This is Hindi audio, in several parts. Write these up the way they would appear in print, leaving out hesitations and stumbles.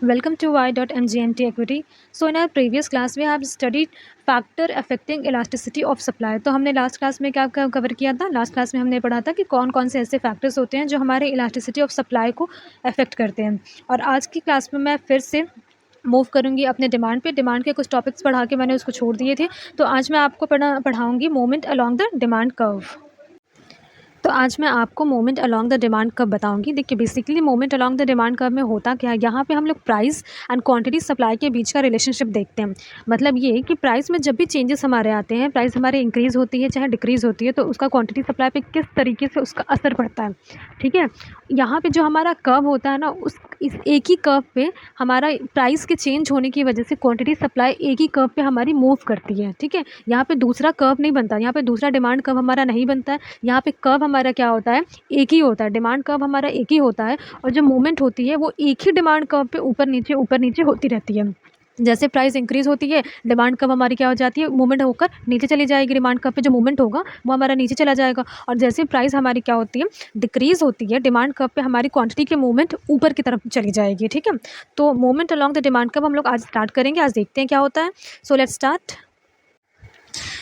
Welcome to Y.MGMT Equity. So in our previous class we have studied factor affecting elasticity of supply. तो हमने लास्ट क्लास में क्या कवर किया था? लास्ट क्लास में हमने पढ़ा था कि कौन कौन से ऐसे फैक्टर्स होते हैं जो हमारे इलास्टिसिटी ऑफ सप्लाई को अफेक्ट करते हैं। और आज की क्लास में मैं फिर से मूव करूंगी अपने डिमांड पे। डिमांड के कुछ टॉपिक्स पढ़ा के मैंने उसको छोड़ दिए थे, तो आज मैं आपको पढ़ाऊँगी movement along the demand curve. तो आज मैं आपको movement along the demand curve बताऊंगी। देखिए basically movement along the demand curve में होता क्या है, यहाँ पे हम लोग प्राइस एंड क्वांटिटी सप्लाई के बीच का रिलेशनशिप देखते हैं। मतलब ये कि प्राइस में जब भी चेंजेस हमारे आते हैं, प्राइस हमारे इंक्रीज़ होती है चाहे डिक्रीज़ होती है, तो उसका क्वांटिटी सप्लाई पे किस तरीके से उसका असर पड़ता है। ठीक है, यहाँ पे जो हमारा कर्व होता है ना, उस इस एक ही कर्व पे हमारा प्राइस के चेंज होने की वजह से क्वांटिटी सप्लाई एक ही कर्व पे हमारी मूव करती है। ठीक है, यहाँ पे दूसरा कर्व नहीं बनता, यहाँ पे दूसरा डिमांड कर्व हमारा नहीं बनता है। यहाँ पे कर्व हमारा क्या होता है, एक ही होता है। डिमांड कर्व हमारा एक ही होता है और जो मूवमेंट होती है वो एक ही डिमांड कर्व पे ऊपर नीचे होती रहती है। जैसे प्राइस इंक्रीज़ होती है, डिमांड कर्व हमारी क्या हो जाती है, मूवमेंट होकर नीचे चली जाएगी। डिमांड कर्व पे जो मूवमेंट होगा वो हमारा नीचे चला जाएगा। और जैसे प्राइस हमारी क्या होती है, डिक्रीज़ होती है, डिमांड कर्व पे हमारी क्वांटिटी की मूवमेंट ऊपर की तरफ चली जाएगी। ठीक है, तो movement along the demand curve हम लोग आज स्टार्ट करेंगे। आज देखते हैं क्या होता है। So let's start.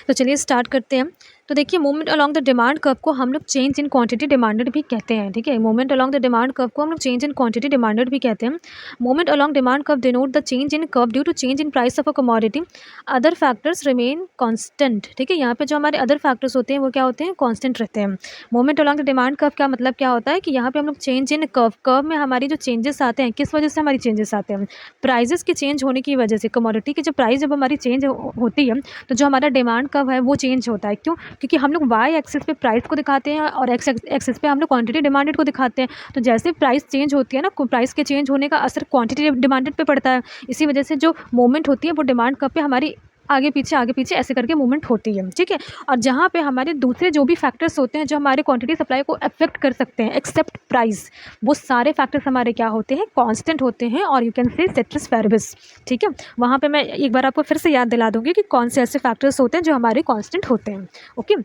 तो चलिए स्टार्ट करते हैं। तो देखिए movement along the demand curve को हम लोग चेंज इन क्वांटिटी डिमांडेड भी कहते हैं। ठीक है, movement along the demand curve को हम लोग चेंज इन क्वांटिटी डिमांडेड भी कहते हैं। Movement along demand curve denote the change in curve due to change in price of a commodity, other factors remain constant. ठीक है, यहाँ पे जो हमारे अदर फैक्टर्स होते हैं वो क्या होते हैं, कांस्टेंट रहते हैं। Movement along the demand curve का मतलब क्या होता है कि यहाँ पे हम लोग चेंज इन कर्व में हमारी जो चेंजेस आते हैं, किस वजह से हमारी चेंजेस आते हैं, प्राइजेस के चेंज होने की वजह से। कमोडिटी की जो प्राइस जब हमारी चेंज होती है तो जो हमारा डिमांड कर्व है वो चेंज होता है। क्यों? क्योंकि हम लोग वाई एक्सिस पे प्राइस को दिखाते हैं और एक्स एक्सिस पे हम लोग क्वांटिटी डिमांडेड को दिखाते हैं। तो जैसे प्राइस चेंज होती है ना, प्राइस के चेंज होने का असर क्वांटिटी डिमांडेड पे पड़ता है। इसी वजह से जो मूवमेंट होती है वो डिमांड कर्व पे हमारी आगे पीछे ऐसे करके मूवमेंट होती है। ठीक है, और जहाँ पे हमारे दूसरे जो भी फैक्टर्स होते हैं जो हमारे क्वांटिटी सप्लाई को अफेक्ट कर सकते हैं एक्सेप्ट प्राइस, वो सारे फैक्टर्स हमारे क्या होते हैं, कांस्टेंट होते हैं, और यू कैन से सेट्रिस वेरिएबल्स। ठीक है, वहाँ पे मैं एक बार आपको फिर से याद दिला दूंगी कि कौन से ऐसे फैक्टर्स होते हैं जो हमारे कांस्टेंट होते हैं। Okay,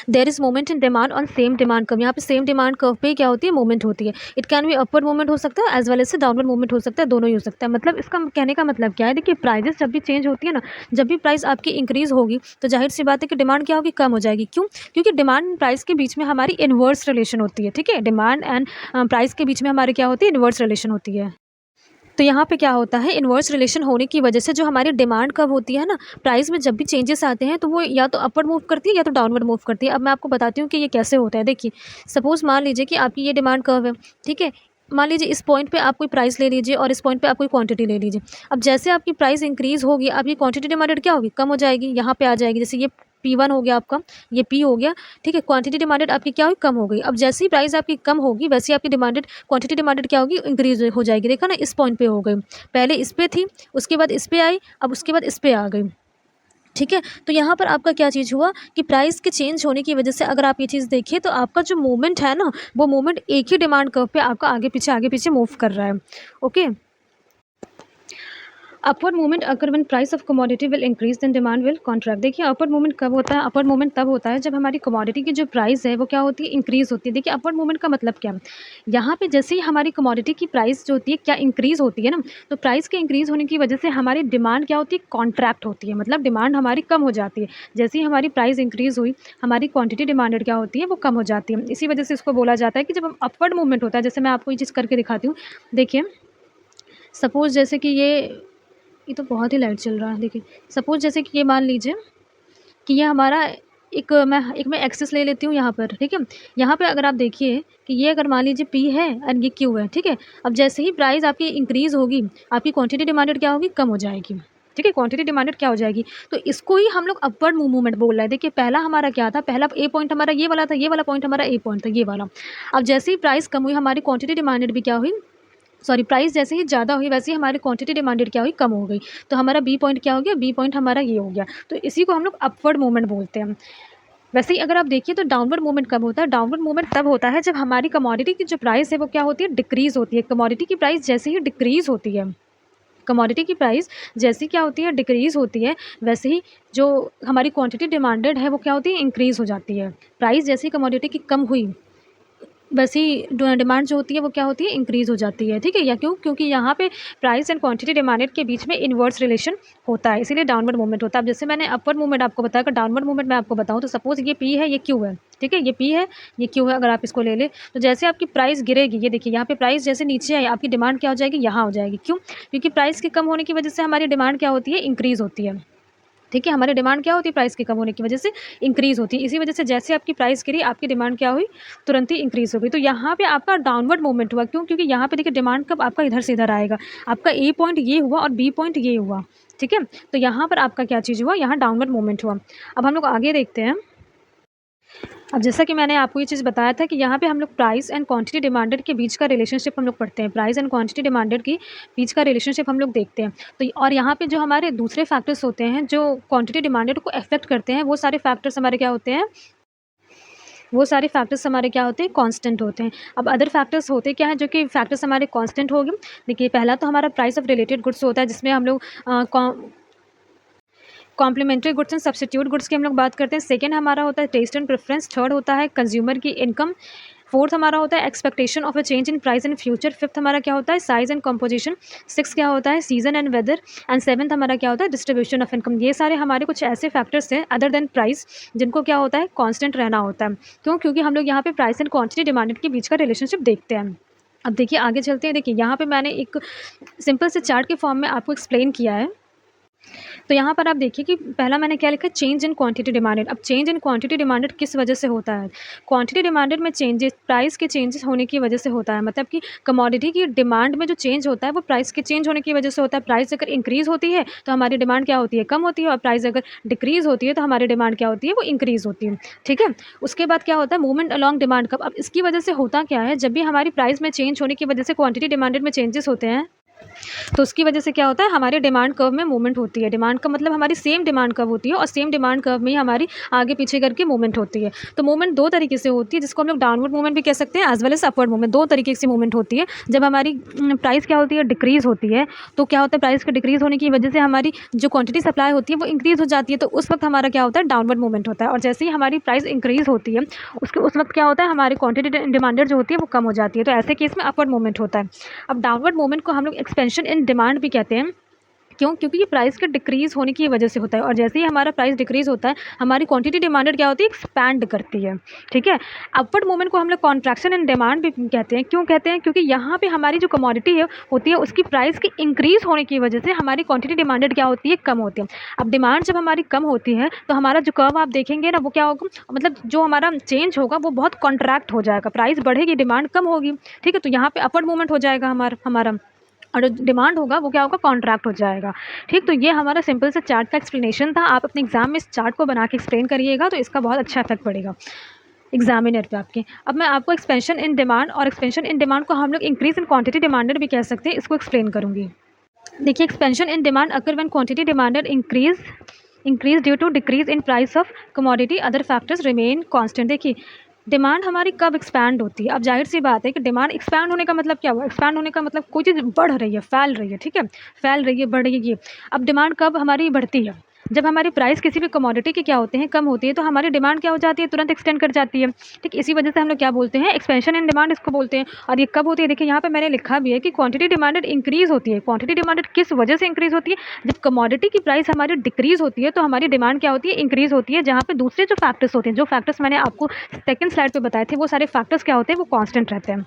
there is moment in demand on same demand curve. यहाँ पे सेम डिमांड कर्व पे क्या होती है, मूवमेंट होती है। It can be upward movement हो सकता है एज वेल एज से डाउनवर्ड मूवमेंट हो सकता है, दोनों ही हो सकता है। मतलब इसका कहने का मतलब क्या है, देखिए प्राइजेस जब भी चेंज होती है ना, जब भी प्राइस आपकी इंक्रीज होगी तो जाहिर सी बात है कि डिमांड क्या होगी, कम हो जाएगी। क्यों? क्योंकि डिमांड एंड प्राइस के बीच में हमारी इनवर्स रिलेशन होती है। ठीक है, डिमांड एंड प्राइस के बीच में हमारी क्या होती है, इनवर्स रिलेशन होती है। तो यहाँ पे क्या होता है, इन्वर्स रिलेशन होने की वजह से जो हमारी डिमांड कर्व होती है ना, प्राइस में जब भी चेंजेस आते हैं तो वो या तो अपवर्ड मूव करती है या तो डाउनवर्ड मूव करती है। अब मैं आपको बताती हूँ कि ये कैसे होता है। देखिए सपोज मान लीजिए कि आपकी ये डिमांड कर्व है। ठीक है, मान लीजिए इस पॉइंट पे आप कोई प्राइस ले लीजिए और इस पॉइंट पे आप कोई क्वांटिटी ले लीजिए। अब जैसे आपकी प्राइस इंक्रीज होगी, आपकी क्वांटिटी डिमांडेड क्या होगी, कम हो जाएगी, यहाँ पे आ जाएगी। जैसे ये P1 हो गया आपका, ये P हो गया। ठीक है, क्वांटिटी डिमांडेड आपकी क्या हुई, कम हो गई। अब जैसे ही प्राइस आपकी कम होगी वैसे ही आपकी क्वांटिटी डिमांडेड क्या होगी, इंक्रीज हो जाएगी। देखा ना, इस पॉइंट पे हो गई, पहले इस पे थी, उसके बाद इस पे आई, अब उसके बाद इस पे आ गई। ठीक है, तो यहाँ पर आपका क्या चीज़ हुआ कि प्राइस के चेंज होने की वजह से अगर आप ये चीज़ देखिए तो आपका जो मूवमेंट है ना, वो मूवमेंट एक ही डिमांड कर्व पे आपका आगे पीछे मूव कर रहा है। ओके, अपवर्ड मूवमेंट अगर when price of commodity will increase then demand will contract. देखिए अपवर्ड मूवमेंट कब होता है, अपवर्ड मूवमेंट तब होता है जब हमारी कमोडिटी की जो प्राइस है वो क्या होती है, इंक्रीज होती है। देखिए अपवर्ड मूवमेंट का मतलब क्या है, यहाँ पे जैसे ही हमारी कमोडिटी की प्राइस जो होती है क्या इंक्रीज होती है ना, तो प्राइस के इंक्रीज होने की वजह से हमारी डिमांड क्या होती है, कॉन्ट्रैक्ट होती है। मतलब डिमांड हमारी कम हो जाती है। जैसे ही हमारी प्राइस इंक्रीज हुई, हमारी क्वांटिटी डिमांडेड क्या होती है, वो कम हो जाती है। इसी वजह से इसको बोला जाता है कि जब हम अपवर्ड मूवमेंट होता है, जैसे मैं आपको ये चीज़ करके दिखाती हूँ। देखिए सपोज जैसे कि ये तो बहुत ही लाइट चल रहा है। देखिए सपोज जैसे कि ये मान लीजिए कि ये हमारा मैं एक्सेस ले लेती हूँ यहाँ पर। ठीक है, यहाँ पे अगर आप देखिए कि ये अगर मान लीजिए P है एंड ये Q है। ठीक है, अब जैसे ही प्राइस आपकी इंक्रीज होगी, आपकी क्वांटिटी डिमांडेड क्या होगी, कम हो जाएगी। ठीक है, क्वांटिटी डिमांडेड क्या हो जाएगी, तो इसको ही हम लोग अपवर्ड मूवमेंट बोल रहे हैं। देखिए पहला हमारा क्या था, पहला ए पॉइंट हमारा ये वाला था, ये वाला पॉइंट हमारा ए पॉइंट था, ये वाला। अब जैसे ही प्राइस कम हुई, हमारी क्वांटिटी डिमांडेड भी क्या हुई, सॉरी प्राइस जैसे ही ज़्यादा हुई वैसे ही हमारी क्वांटिटी डिमांडेड क्या हुई, कम हो गई। तो हमारा बी पॉइंट क्या हो गया, बी पॉइंट हमारा ये हो गया। तो इसी को हम लोग अपवर्ड मूवमेंट बोलते हैं। वैसे ही अगर आप देखिए तो डाउनवर्ड मूवमेंट कब होता है, डाउनवर्ड मूवमेंट तब होता है जब हमारी कमोडिटी की जो प्राइस है वो क्या होती है, डिक्रीज़ होती है। कमोडिटी की प्राइस जैसे ही डिक्रीज़ होती है, कमोडिटी की प्राइस जैसी क्या होती है, डिक्रीज़ होती है, वैसे ही जो हमारी क्वांटिटी डिमांडेड है वो क्या होती है, इंक्रीज़ हो जाती है। प्राइस जैसी कमोडिटी की कम हुई, वैसी डिमांड जो होती है वो क्या होती है, इंक्रीज़ हो जाती है, ठीक है? या क्यों? क्योंकि यहाँ पे प्राइस एंड क्वांटिटी डिमांडेड के बीच में इनवर्स रिलेशन होता है, इसीलिए डाउनवर्ड मूवमेंट होता है। अब जैसे मैंने अपवर्ड मूवमेंट आपको बताया, अगर डाउनवर्ड मूवमेंट मैं आपको बताऊँ तो सपोज़ ये P है, ये Q है, ठीक है? ये P है, ये Q है, अगर आप इसको ले लें, तो जैसे आपकी प्राइस गिरेगी, ये देखिए यहाँ पे प्राइस जैसे नीचे आई, आपकी डिमांड क्या हो जाएगी, यहाँ हो जाएगी। क्यों? क्योंकि प्राइस के कम होने की वजह से हमारी डिमांड क्या होती है, इंक्रीज़ होती है। ठीक है, हमारी डिमांड क्या होती है, प्राइस के कम होने की वजह से इंक्रीज़ होती है। इसी वजह से जैसे आपकी प्राइस गिरी, आपकी डिमांड क्या हुई, तुरंत ही इंक्रीज़ हो गई। तो यहाँ पे आपका डाउनवर्ड मूवमेंट हुआ। क्यों? क्योंकि यहाँ पे देखिए डिमांड कब आपका इधर से इधर आएगा। आपका ए पॉइंट ये हुआ और बी पॉइंट ये हुआ, ठीक है? तो यहाँ पर आपका क्या चीज़ हुआ, यहाँ डाउनवर्ड मूवमेंट हुआ। अब हम लोग आगे देखते हैं। अब जैसा कि मैंने आपको ये चीज़ बताया था कि यहाँ पे हम लोग प्राइस एंड क्वांटिटी डिमांडेड के बीच का रिलेशनशिप हम लोग पढ़ते हैं। प्राइस एंड क्वांटिटी डिमांडेड के बीच का रिलेशनशिप हम लोग देखते हैं। तो और यहाँ पे जो हमारे दूसरे फैक्टर्स होते हैं जो क्वांटिटी डिमांडेड को अफेक्ट करते हैं, वो सारे फैक्टर्स हमारे क्या होते हैं, वो सारे फैक्टर्स हमारे क्या होते हैं, कांस्टेंट होते हैं। अब अदर फैक्टर्स होते क्या हैं जो कि फैक्टर्स हमारे कांस्टेंट हो गए। देखिए पहला तो हमारा प्राइस ऑफ रिलेटेड गुड्स होता है, जिसमें हम लोग complementary goods and substitute goods की हम लोग बात करते हैं। सेकंड हमारा होता है टेस्ट एंड प्रेफरेंस। थर्ड होता है कंज्यूमर की इनकम। फोर्थ हमारा होता है expectation of a change in price in future. Fifth हमारा क्या होता है, साइज एंड कंपोजिशन। सिक्स क्या होता है, season and weather. And seventh हमारा क्या होता है, डिस्ट्रीब्यूशन ऑफ इनकम। ये सारे हमारे कुछ ऐसे फैक्टर्स हैं अदर देन प्राइस, जिनको क्या होता है, कांस्टेंट रहना होता है। क्यों? क्योंकि हम लोग यहाँ पे प्राइस एंड क्वांटिटी डिमांडेड के बीच का रिलेशनशिप देखते हैं। अब देखिए आगे चलते हैं। देखिए यहाँ पे मैंने एक सिंपल से चार्ट के फॉर्म में आपको एक्सप्लेन किया है। तो यहाँ पर आप देखिए कि पहला मैंने क्या लिखा है, चेंज इन क्वांटिटी डिमांडेड। अब चेंज इन क्वांटिटी डिमांडेड किस वजह से होता है, क्वांटिटी डिमांडेड में चेंजेस प्राइस के चेंजेस होने की वजह से होता है। मतलब कि कमोडिटी की डिमांड में जो चेंज होता है वो प्राइस के चेंज होने की वजह से होता है। प्राइस अगर इंक्रीज़ होती है तो हमारी डिमांड क्या होती है, कम होती है, और प्राइस अगर डिक्रीज़ होती है तो हमारी डिमांड क्या होती है, वो इंक्रीज़ होती है। ठीक है, उसके बाद क्या होता है, मूवमेंट अलॉन्ग डिमांड कर्व। अब इसकी वजह से होता क्या है, जब भी हमारी प्राइस में चेंज होने की वजह से क्वांटिटी डिमांडेड में चेंजेस होते हैं, तो उसकी वजह से क्या होता है, हमारे डिमांड कर्व में मूवमेंट होती है। डिमांड का मतलब हमारी सेम डिमांड कर्व होती है और सेम डिमांड कर्व में ही हमारी आगे पीछे करके मूवमेंट होती है। तो मूवमेंट दो तरीके से होती है, जिसको हम लोग डाउनवर्ड मूवमेंट भी कह सकते हैं as well as upward movement. दो तरीके से मूवमेंट होती है। जब हमारी प्राइस क्या होती है, डिक्रीज़ होती है, तो क्या होता है, प्राइस के डिक्रीज़ होने की वजह से हमारी जो क्वांटिटी सप्लाई होती है वो इंक्रीज़ हो जाती है। तो उस वक्त हमारा क्या होता है, डाउनवर्ड मूवमेंट होता है। और जैसे ही हमारी प्राइस इंक्रीज़ होती है उस वक्त क्या होता है, हमारी क्वांटिटी डिमांडेड जो होती है वो कम हो जाती है। तो ऐसे केस में अपवर्ड मूवमेंट होता है। अब डाउनवर्ड मूवमेंट को हम लोग एक्सपेंशन इन डिमांड भी कहते हैं। क्यों? क्योंकि ये प्राइस के डिक्रीज़ होने की वजह से होता है। और जैसे ही हमारा प्राइस डिक्रीज़ होता है, हमारी क्वांटिटी डिमांडेड क्या होती है, एक्सपैंड करती है। ठीक है, अपवर्ड मूवमेंट को हम लोग कॉन्ट्रैक्शन इन डिमांड भी कहते हैं। क्यों कहते हैं? क्योंकि यहाँ पे हमारी जो कमोडिटी है होती है, उसकी प्राइस की इंक्रीज़ होने की वजह से हमारी क्वांटिटी डिमांडेड क्या होती है, कम होती है। अब डिमांड जब हमारी कम होती है तो हमारा जो कर्व आप देखेंगे ना, वो क्या होगा, मतलब जो हमारा चेंज होगा वो बहुत कॉन्ट्रैक्ट हो जाएगा। प्राइस बढ़ेगी, डिमांड कम होगी। ठीक है, तो यहाँ पे अपवर्ड मूवमेंट हो जाएगा हमारा और जो डिमांड होगा वो क्या होगा, कॉन्ट्रैक्ट हो जाएगा। ठीक, तो ये हमारा सिंपल से चार्ट का एक्सप्लेनेशन था। आप अपने एग्जाम में इस चार्ट को बना के एक्सप्लेन करिएगा तो इसका बहुत अच्छा इफेक्ट पड़ेगा एग्जामिनर पे आपके। अब मैं आपको एक्सपेंशन इन डिमांड और एक्सपेंशन इन डिमांड को हम लोग इंक्रीज इन क्वांटिटी डिमांडेड भी कह सकते हैं, इसको एक्सप्लेन करूँगी। देखिए, expansion in demand occur when quantity demanded increase due to decrease in price of commodity, other factors remain constant. देखिए, डिमांड हमारी कब एक्सपैंड होती है। अब जाहिर सी बात है कि डिमांड एक्सपैंड होने का मतलब क्या हुआ, एक्सपैंड होने का मतलब कोई चीज़ बढ़ रही है, फैल रही है। ठीक है, फैल रही है, बढ़ रही है। अब डिमांड कब हमारी बढ़ती है, जब हमारी प्राइस किसी भी कमोडिटी की क्या होते हैं, कम होती है, तो हमारी डिमांड क्या हो जाती है, तुरंत एक्सटेंड कर जाती है। ठीक, इसी वजह से हम लोग क्या बोलते हैं, एक्सपेंशन इन डिमांड इसको बोलते हैं। और ये कब होती है, देखिए यहाँ पे मैंने लिखा भी है कि क्वांटिटी डिमांडेड इंक्रीज होती है। क्वांटिटी डिमांडेड किस वजह से इंक्रीज होती है, जब कमोडिटी की प्राइस हमारी डिक्रीज होती है तो हमारी डिमांड क्या होती है, इंक्रीज होती है। जहाँ पे दूसरे जो फैक्टर्स होते हैं, जो फैक्टर्स मैंने आपको सेकंड स्लाइड पे बताए थे, वो सारे फैक्टर्स क्या होते हैं, वो कांस्टेंट रहते हैं।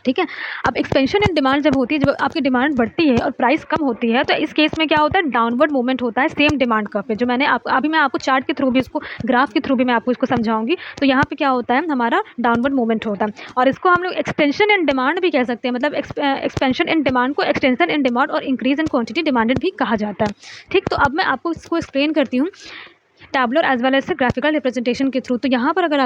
ठीक है, अब एक्सपेंशन इन डिमांड जब होती है, जब आपकी डिमांड बढ़ती है और प्राइस कम होती है, तो इस केस में क्या होता है, डाउनवर्ड मूवमेंट होता है सेम डिमांड कर्व पे। जो मैंने अभी मैं आपको चार्ट के थ्रू भी इसको, ग्राफ के थ्रू भी मैं आपको इसको समझाऊंगी। तो यहाँ पे क्या होता है, हमारा डाउनवर्ड मूवमेंट होता है। और इसको हम लोग एक्सटेंशन इन डिमांड भी कह सकते हैं। मतलब एक्सपेंशन इन डिमांड को एक्सटेंशन इन डिमांड और इंक्रीज इन क्वांटिटी डिमांडेड भी कहा जाता है। ठीक, तो अब मैं आपको इसको एक्सप्लेन करती हूँ tabular as well as graphical representation के थ्रू। तो यहाँ पर अगर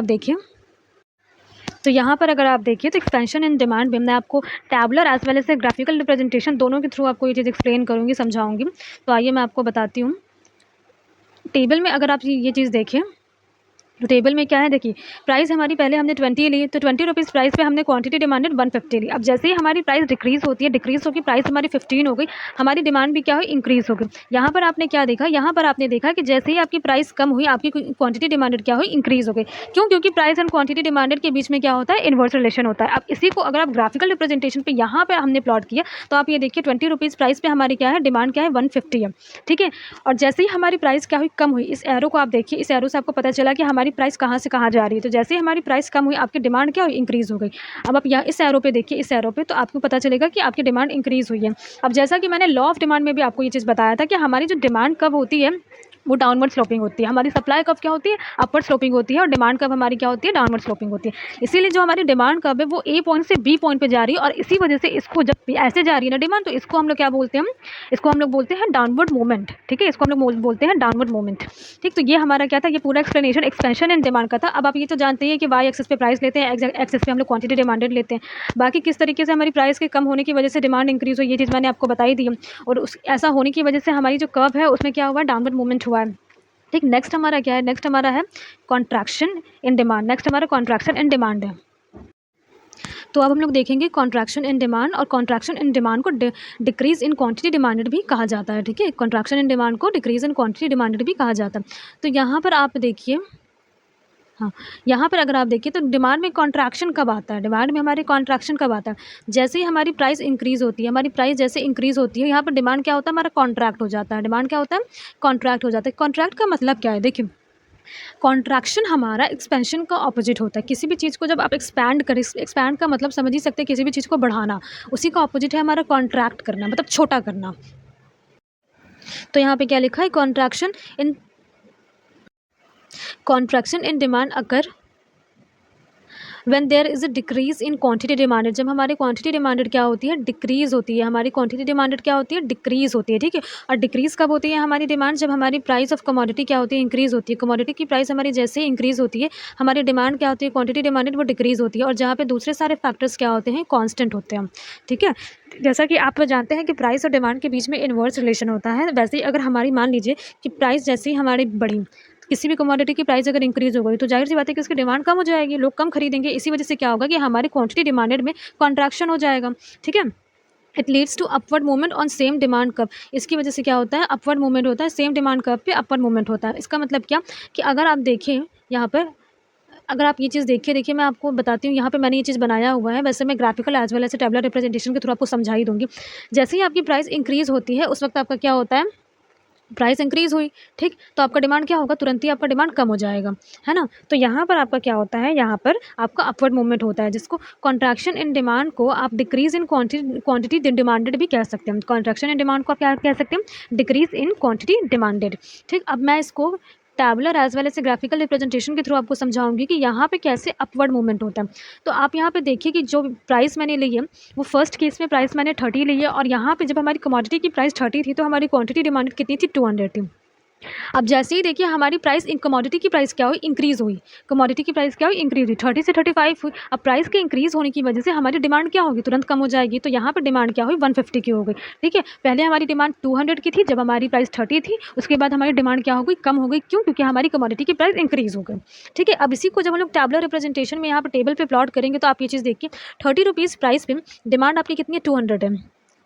आप देखिए, तो एक्सपेंशन इन डिमांड भी मैं आपको tabular as well as graphical representation दोनों के थ्रू आपको ये चीज़ एक्सप्लेन करूँगी, समझाऊंगी। तो आइए मैं आपको बताती हूँ। टेबल में अगर आप ये चीज़ देखें, तो टेबल में क्या है, देखिए प्राइस हमारी पहले हमने 20 ली, तो 20 रुपीज़ प्राइस पे हमने क्वांटिटी डिमांडेड 150 ली। अब जैसे ही हमारी प्राइस डिक्रीज़ होती है, डिक्रीज़ होकर प्राइस हमारी 15 हो गई, हमारी डिमांड भी क्या हुई, इंक्रीज़ हो गई। यहाँ पर आपने क्या देखा, यहाँ पर आपने देखा कि जैसे ही आपकी प्राइस कम हुई, आपकी क्वांटिटी डिमांडेड क्या हुई, इंक्रीज़ हो गई। क्यों? क्योंकि प्राइस एंड क्वांटिटी डिमांडेड के बीच में क्या होता है, इनवर्स रिलेशन होता है। अब इसी को अगर आप ग्राफिकल रिप्रेजेंटेशन पे यहाँ पर हमने प्लॉट किया, तो आप ये देखिए 20 रुपीज़ प्राइस पे हमारी क्या है, डिमांड क्या है, 150 है, ठीक है। और जैसे ही हमारी प्राइस क्या हुई, कम हुई, इस एरो को आप देखिए, इस एरो से आपको पता चला कि हमारी प्राइस कहाँ से कहाँ जा रही है। तो जैसे ही हमारी प्राइस कम हुई, आपकी डिमांड क्या हुई, इंक्रीज़ हो गई। अब आप यहाँ इस एरो पे देखिए, इस एरो पे, तो आपको पता चलेगा कि आपकी डिमांड इंक्रीज़ हुई है। अब जैसा कि मैंने लॉ ऑफ डिमांड में भी आपको ये चीज़ बताया था कि हमारी जो डिमांड कब होती है, वो डाउनवर्ड स्लोपिंग होती है। हमारी सप्लाई कब क्या होती है, अपवर्ड स्लोपिंग होती है, और डिमांड कब हमारी क्या होती है, डाउनवर्ड स्लोपिंग होती है। इसीलिए जो हमारी डिमांड कब है, वो ए पॉइंट से बी पॉइंट पे जा रही है, और इसी वजह से इसको जब ऐसे जा रही है ना डिमांड, तो इसको हम लोग क्या बोलते हैं, इसको हम लोग बोलते हैं डाउनवर्ड मूवमेंट, ठीक है। इसको हम लोग बोलते हैं डाउनवर्ड मूवमेंट, ठीक। तो ये हमारा क्या था, ये पूरा एक्सप्लेनेशन एक्सपेंशन एंड डिमांड का था। अब आप ये तो जानते हैं कि वाई एक्सिस पे प्राइस लेते हैं, एक्सिस पे हम लोग क्वांटिटी डिमांडेड लेते हैं। बाकी किस तरीके से हमारी प्राइस के कम होने की वजह से डिमांड इंक्रीज़ हुई, ये चीज़ मैंने आपको बताई दी है। और उस ऐसा होने की वजह से हमारी जो कर्व है, उसमें क्या हुआ है, डाउनवर्ड मूवमेंट हुआ है, ठीक। नेक्स्ट हमारा क्या है, नेक्स्ट हमारा है कॉन्ट्रैक्शन इन डिमांड। नेक्स्ट हमारा कॉन्ट्रैक्शन इन डिमांड है। तो अब हम लोग देखेंगे कॉन्ट्रैक्शन इन डिमांड, और कॉन्ट्रैक्शन इन डिमांड को डिक्रीज़ इन क्वांटिटी डिमांडेड भी कहा जाता है, ठीक है। कॉन्ट्रैक्शन इन डिमांड को डिक्रीज़ इन क्वांटिटी डिमांडेड भी कहा जाता है। तो यहाँ पर आप देखिए, हाँ, यहाँ पर अगर आप देखिए तो डिमांड में कॉन्ट्रैक्शन कब आता है, डिमांड में हमारे कॉन्ट्रैक्शन कब आता है, जैसे ही हमारी प्राइस इंक्रीज़ होती है। हमारी प्राइस जैसे इंक्रीज़ होती है, यहाँ पर डिमांड क्या होता है, हमारा कॉन्ट्रैक्ट हो जाता है। डिमांड क्या होता है, कॉन्ट्रैक्ट हो जाता है। कॉन्ट्रैक्ट का मतलब क्या है, देखिए कॉन्ट्रैक्शन हमारा एक्सपेंशन का ऑपोजिट होता है। किसी भी चीज़ को जब आप एक्सपैंड करें, एक्सपैंड का मतलब समझ ही सकते हैं, किसी भी चीज़ को बढ़ाना, उसी का ऑपोजिट है हमारा कॉन्ट्रैक्ट करना, मतलब छोटा करना। तो यहाँ पे क्या लिखा है, contraction in demand occur when there is a decrease in quantity demanded. जब हमारी क्वांटिटी डिमांडेड क्या होती है, डिक्रीज़ होती है। हमारी क्वांटिटी डिमांडेड क्या होती है, डिक्रीज़ होती है, ठीक है। और डिक्रीज़ कब होती है हमारी डिमांड, जब हमारी प्राइस ऑफ कमोडिटी क्या होती है, इंक्रीज़ होती है। कमोडिटी की प्राइस हमारी जैसे ही इंक्रीज़ होती है, हमारी डिमांड क्या होती है, क्वांटिटी डिमांडेड वो डिक्रीज़ होती है। और जहाँ पे दूसरे सारे फैक्टर्स क्या होते हैं, कांस्टेंट होते हैं, ठीक है। जैसा कि आप जानते हैं कि प्राइस और डिमांड के बीच में इनवर्स रिलेशन होता है, वैसे ही अगर हमारी मान लीजिए कि प्राइस जैसे ही हमारी बढ़ी, किसी भी कमोडिटी की प्राइस अगर इंक्रीज़ हो गई, तो जाहिर सी बात है कि उसकी डिमांड कम हो जाएगी, लोग कम खरीदेंगे। इसी वजह से क्या होगा कि हमारी क्वांटिटी डिमांडेड में कॉन्ट्रैक्शन हो जाएगा, ठीक है। It leads to upward movement on same demand curve. इसकी वजह से क्या होता है, अपवर्ड मूवमेंट होता है, सेम डिमांड कर्व पे अपवर्ड मूवमेंट होता है। इसका मतलब क्या कि अगर आप देखें यहाँ पर, अगर आप ये चीज़ देखिए मैं आपको बताती हूँ, यहाँ पे मैंने ये चीज़ बनाया हुआ है। वैसे मैं graphical as well as tabular representation के थ्रू आपको समझा ही दूँगी। जैसे ही आपकी प्राइस इंक्रीज़ होती है, उस वक्त आपका क्या होता है, प्राइस इंक्रीज़ हुई, ठीक, तो आपका डिमांड क्या होगा, तुरंत ही आपका डिमांड कम हो जाएगा, है ना। तो यहाँ पर आपका क्या होता है, यहाँ पर आपका अपवर्ड मूवमेंट होता है, जिसको कॉन्ट्रैक्शन इन डिमांड को आप डिक्रीज़ इन क्वांटिटी डिमांडेड भी कह सकते हैं। कॉन्ट्रैक्शन इन डिमांड को आप क्या कह सकते हैं, डिक्रीज़ इन क्वांटिटी डिमांडेड, ठीक। अब मैं इसको tabular as well as graphical representation के थ्रू आपको समझाऊंगी कि यहाँ पे कैसे अपवर्ड मूवमेंट होता है। तो आप यहाँ पे देखिए कि जो प्राइस मैंने ली है, वो फर्स्ट केस में प्राइस मैंने 30 ली है, और यहाँ पे जब हमारी कमोडिटी की प्राइस 30 थी, तो हमारी क्वांटिटी डिमांडेड कितनी थी, 200 थी। अब जैसे ही देखिए हमारी प्राइस, कमोडिटी की प्राइस क्या हुई, इंक्रीज़ हुई। कमोडिटी की प्राइस क्या हुई, इंक्रीज़ हुई, 30 से 35 हुई। अब प्राइस के इंक्रीज़ होने की वजह से हमारी डिमांड क्या होगी, तुरंत कम हो जाएगी। तो यहाँ पर डिमांड क्या हुई, 150 की हो गई, ठीक है। पहले हमारी डिमांड 200 की थी, जब हमारी प्राइस 30 थी, उसके बाद हमारी डिमांड क्या हो गई, कम हो गई। क्यों? क्योंकि हमारी कमोडिटी की प्राइस इंक्रीज़ हो गई, ठीक है। अब इसी को जब हम लोग टैबुलर रिप्रेजेंटेशन में यहाँ पर टेबल पर प्लॉट करेंगे, तो आप ये चीज़ देखिए, 30 रुपीज़ प्राइस पे डिमांड आपकी कितनी है, 200 है।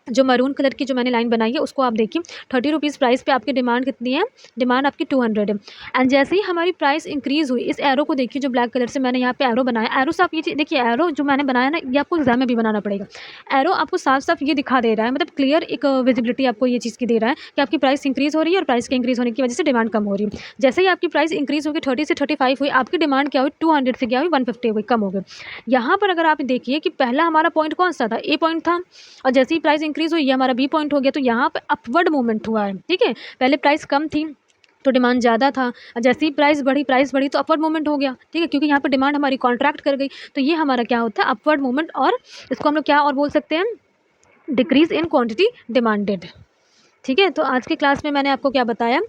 जो मरून कलर की जो मैंने लाइन बनाई है, उसको आप देखिए, 30 रुपीज़ प्राइस पे आपकी डिमांड कितनी है, डिमांड आपकी 200 है। एंड जैसे ही हमारी प्राइस इंक्रीज़ हुई, इस एरो को देखिए, जो ब्लैक कलर से मैंने यहाँ पे एरो बनाया, एरो से आप ये चीज़ देखिए, एरो जो मैंने बनाया ना, ये आपको एग्जाम में भी बनाना पड़ेगा। एरो आपको साफ साफ ये दिखा दे रहा है, मतलब क्लियर एक विजिबिलिटी आपको ये चीज़ की दे रहा है कि आपकी प्राइस इंक्रीज़ हो रही है, और प्राइस के इंक्रीज़ होने की वजह से डिमांड कम हो रही है। जैसे ही आपकी प्राइस इंक्रीज़ होगी, 30 से 35 हुई, आपकी डिमांड क्या हुई, 200 से क्या हुई, 150 हुई, कम हो गई। यहाँ पर अगर आप देखिए कि पहला हमारा पॉइंट कौन सा था, ए पॉइंट था, और जैसे ही प्राइस इंक्रीज़ हुई, ये हमारा बी पॉइंट हो गया। तो यहाँ पे अपवर्ड मूवमेंट हुआ है, ठीक है। पहले प्राइस कम थी तो डिमांड ज़्यादा था, जैसे ही प्राइस बढ़ी तो अपवर्ड मूवमेंट हो गया, ठीक है, क्योंकि यहाँ पे डिमांड हमारी कॉन्ट्रैक्ट कर गई। तो ये हमारा क्या होता है, अपवर्ड मूवमेंट, और इसको हम लोग क्या और बोल सकते हैं, डिक्रीज इन क्वांटिटी डिमांडेड, ठीक है। तो आज की क्लास में मैंने आपको क्या बताया,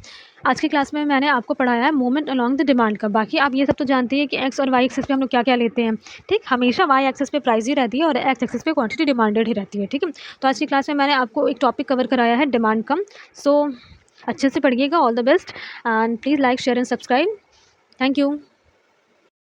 आज की क्लास में मैंने आपको पढ़ाया है मूवमेंट अलॉन्ग द डिमांड का। बाकी आप ये सब तो जानते हैं कि एक्स और वाई एक्सिस पे हम लोग क्या क्या लेते हैं, ठीक। हमेशा वाई एक्सिस पे प्राइस ही रहती है, और एक्स एक्सिस पे क्वांटिटी डिमांडेड ही रहती है, ठीक है। तो आज की क्लास में मैंने आपको एक टॉपिक कवर कराया है, डिमांड कम। सो अच्छे से पढ़िएगा, all the best, and please like, share and subscribe. Thank you.